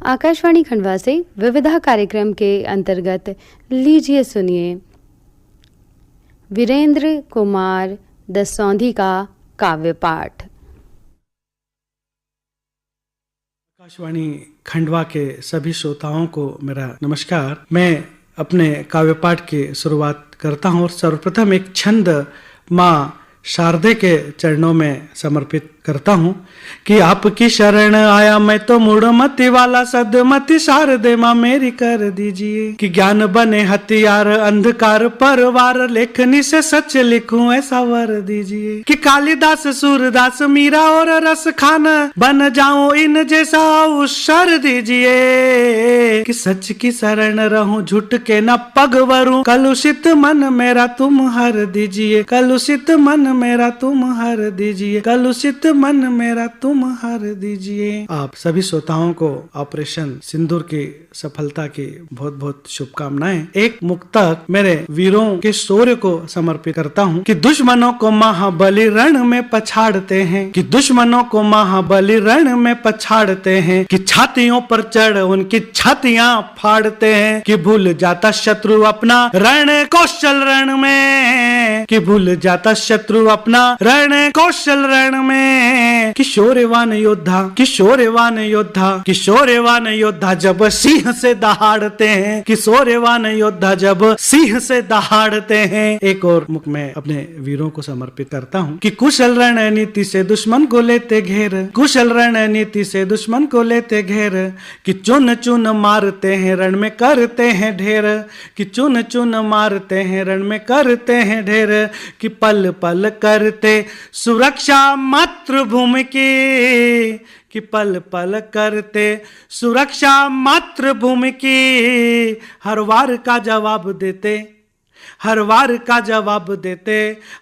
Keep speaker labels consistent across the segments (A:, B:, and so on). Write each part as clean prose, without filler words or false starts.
A: आकाशवाणी खंडवा से विविधा कार्यक्रम के अंतर्गत लीजिए सुनिए वीरेंद्र कुमार दसौंधी का काव्य पाठ।
B: आकाशवाणी खंडवा के सभी श्रोताओं को मेरा नमस्कार। मैं अपने काव्य पाठ की शुरुआत करता हूँ और सर्वप्रथम एक छंद माँ शारदे के चरणों में समर्पित करता हूँ कि आपकी शरण आया मैं तो मूढ़मति वाला सदमति शारदे माँ मेरी कर दीजिए कि ज्ञान बने हथियार अंधकार पर वार लेखनी से सच लिखूं ऐसा वर दीजिए कि कालिदास सूरदास मीरा और रस खान बन जाऊं इन जैसा अवसर दीजिए कि सच की शरण रहूं झूठ के न पग वरूं कलुषित मन मेरा तुम हर दीजिए कलुषित मन मेरा तुम हर दीजिए कलुषित मन मेरा तुम हर दीजिए। आप सभी श्रोताओं को ऑपरेशन सिंदूर की सफलता की बहुत बहुत शुभकामनाएं। एक मुक्तक मेरे वीरों के शौर्य को समर्पित करता हूँ कि दुश्मनों को महाबली रण में पछाड़ते हैं कि दुश्मनों को महाबली रण में पछाड़ते हैं कि छातियों पर चढ़ उनकी छातियां फाड़ते हैं कि भूल जाता शत्रु अपना रण कौशल रण में कि भूल जाता शत्रु अपना रण कौशल रण में किशोरवान योद्धा किशोरवान योद्धा किशोरवान योद्धा जब सिंह से दहाड़ते हैं किशोरवान योद्धा जब सिंह से दहाड़ते हैं। एक और मुख में अपने वीरों को समर्पित करता हूँ कि कुशल रणनीति से दुश्मन को लेते घेर कुशल रणनीति से दुश्मन को लेते घेर कि चुन चुन मारते हैं रण में करते हैं ढेर कि चुन चुन मारते हैं रण में करते हैं ढेर कि पल पल करते सुरक्षा मातृभूमि की कि पल पल करते सुरक्षा मातृभूमि की हर वार का जवाब देते हर वार का जवाब देते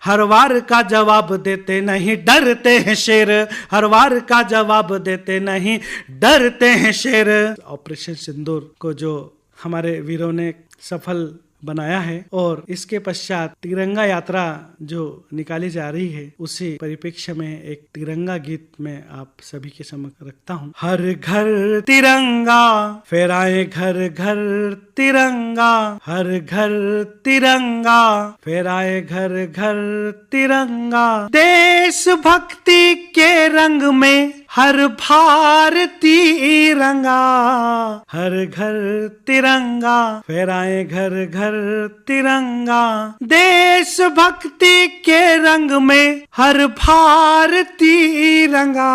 B: हर वार का जवाब देते नहीं डरते हैं शेर हर वार का जवाब देते नहीं डरते हैं शेर। ऑपरेशन सिंदूर को जो हमारे वीरों ने सफल बनाया है और इसके पश्चात तिरंगा यात्रा जो निकाली जा रही है उसी परिप्रेक्ष्य में एक तिरंगा गीत में आप सभी के समक्ष रखता हूँ। हर घर तिरंगा फहराए घर घर तिरंगा हर घर तिरंगा फहराए घर घर तिरंगा देश भक्ति के रंग में हर भारतीय रंगा हर घर तिरंगा फहराए घर घर तिरंगा देश भक्ति के रंग में हर भारतीय रंगा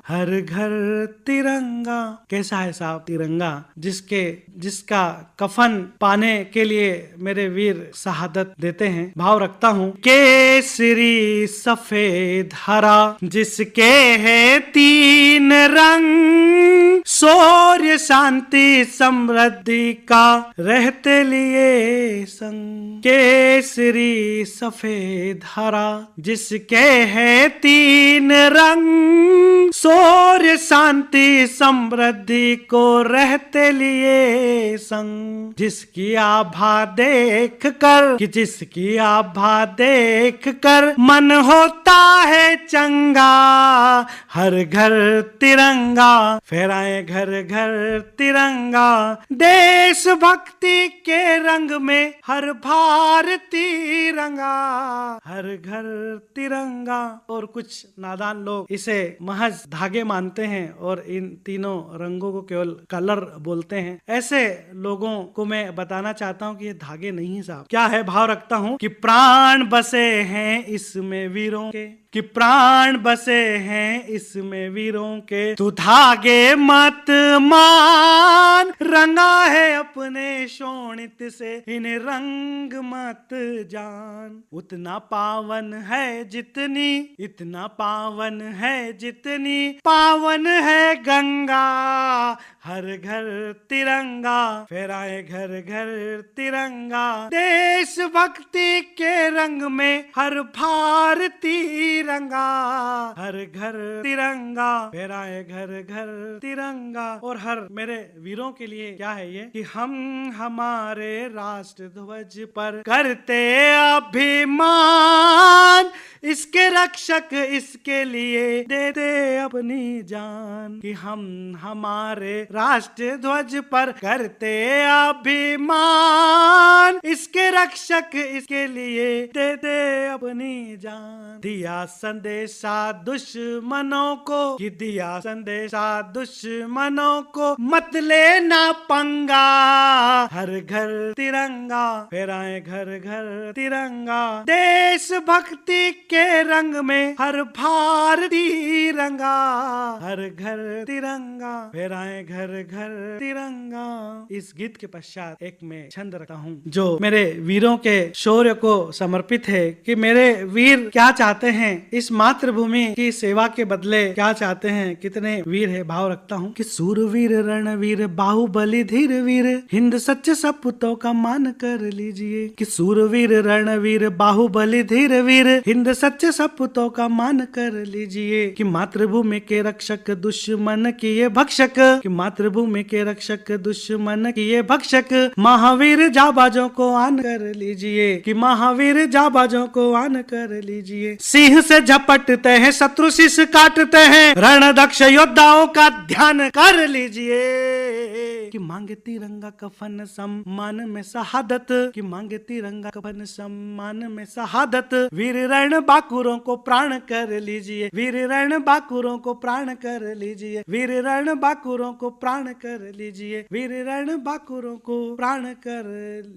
B: हर घर तिरंगा। कैसा है साहब तिरंगा जिसका कफन पाने के लिए मेरे वीर शहादत देते हैं। भाव रखता हूँ केसरी सफेद हरा जिसके है तीन रंग शौर्य शांति समृद्धि का रहते लिए संग केसरी सफेद हरा जिसके है तीन रंग शौर्य शांति समृद्धि को रहते लिए संग जिसकी आभा देख कर कि जिसकी आभा देख कर मन होता है चंगा हर घर तिरंगा फहराए घर घर तिरंगा देश भक्ति के रंग में हर भारतीय रंगा हर घर तिरंगा। और कुछ नादान लोग इसे महज धागे मानते हैं और इन तीनों रंगों को केवल कलर बोलते हैं। ऐसे लोगों को मैं बताना चाहता हूँ कि ये धागे नहीं साहब। क्या है भाव रखता हूँ कि प्राण बसे हैं इसमें वीरों के कि प्राण बसे हैं इसमें वीरों के तू धागे मत मान रंगा है अपने शोणित से इन्हें रंग मत जान उतना पावन है जितनी इतना पावन है जितनी पावन है गंगा हर घर तिरंगा फहराए घर घर तिरंगा देश भक्ति के रंग में हर भारतीय तिरंगा हर घर तिरंगा फहराए घर घर तिरंगा। और हर मेरे वीरों के लिए क्या है ये कि हम हमारे राष्ट्र ध्वज पर करते अभिमान इसके रक्षक इसके लिए दे दे अपनी जान, कि हम हमारे राष्ट्र ध्वज पर करते अभिमान। इसके रक्षक इसके लिए दे दे अपनी जान। दिया संदेशा दुश्मनों को, कि दिया संदेशा दुश्मनों को, मत लेना पंगा। हर घर तिरंगा फहराए घर घर तिरंगा। देश भक्ति के रंग में हर भारतीय रंगा। हर घर तिरंगा फहराए घर घर तिरंगा। इस गीत के पश्चात एक मैं छंद रखता हूँ जो मेरे वीरों के शौर्य को समर्पित है, कि मेरे वीर क्या चाहते हैं इस मातृभूमि की सेवा के बदले, क्या चाहते हैं, कितने वीर है। भाव रखता हूँ कि सूरवीर रणवीर बाहुबली धीर वीर, हिंद सच्चे सपूतों का मान कर लीजिए। कि सूरवीर रणवीर बाहुबली धीर वीर, हिंद सच्चे सपूतों का मान कर लीजिए। कि मातृभूमि के रक्षक दुश्मन किए भक्षक, कि मातृभूमि के रक्षक दुश्मन किए भक्षक, महावीर जाबाजों को आन कर लीजिए। कि महावीर जाबाजों को आन कर लीजिए। सिंह से झपटते हैं शत्रु शीश काटते हैं, रणदक्ष योद्धाओं का ध्यान कर लीजिए। कि मांगे तिरंगा कफन सम्मान में शहादत, कि मांगे तिरंगा कफन सम्मान में शहादत। वीर रण बाकुरों को प्राण कर लीजिए। वीर रण बाकुरों को प्राण कर लीजिए। वीर रण बाकुरों को प्राण कर लीजिए। वीर रण बाकुरों को प्राण कर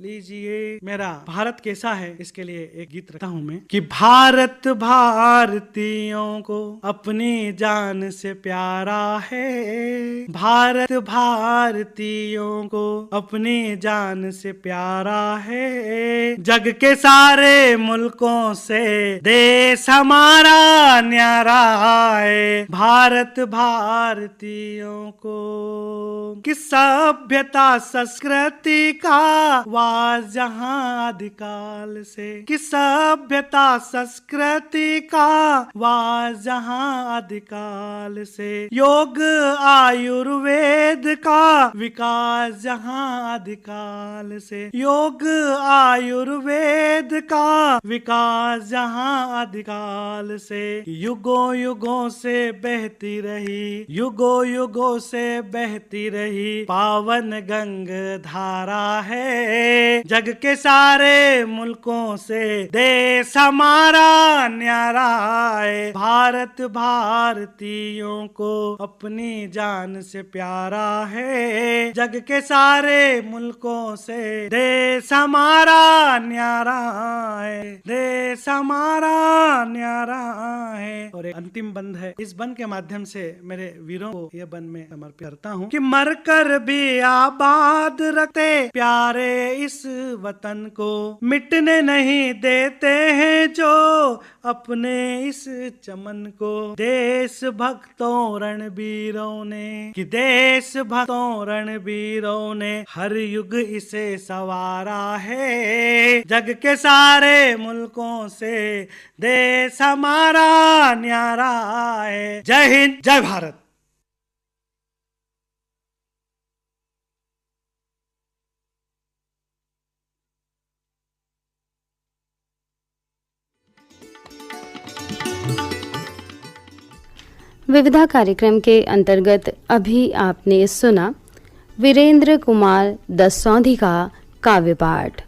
B: लीजिए। मेरा भारत कैसा है इसके लिए एक गीत रखता हूँ मैं, कि भारत भारतीयों को अपनी जान से प्यारा है। भारत भारतीयों को अपनी जान से प्यारा है। जग के सारे मुल्कों से देश हमारा न्यारा है। भारत भारतीयों को कि सभ्यता संस्कृति का वास जहां आदिकाल से, कि सभ्यता संस्कृति का वास जहां आदिकाल से। योग आयुर्वेद का विकास जहां आदिकाल से। योग आयुर्वेद का विकास जहां आदिकाल से। युगों युगों से बहती रही, युगों युगों से बहती रही पावन गंग धारा है। जग के सारे मुल्कों से देश हमारा न्यारा है। भारत भारतीयों को अपनी जान से प्यारा है। जग के सारे मुल्कों से देश हमारा न्यारा है। देश हमारा न्यारा है। और एक अंतिम बंद है, इस बंद के माध्यम से मेरे वीरों को यह बंद में समर्पित करता हूँ कि मरकर भी आबाद रखते प्यारे इस वतन को, मिटने नहीं देते हैं जो अपने इस चमन को। देश भक्तों रणवीरों ने, कि देश भक्तों रणवीरों ने हर युग इसे सवारा है। जग के सारे मुल्कों से देश हमारा न्यारा है। जय हिंद, जय भारत।
A: विविधा कार्यक्रम के अंतर्गत अभी आपने सुना वीरेंद्र कुमार दसौंधी का काव्य पाठ।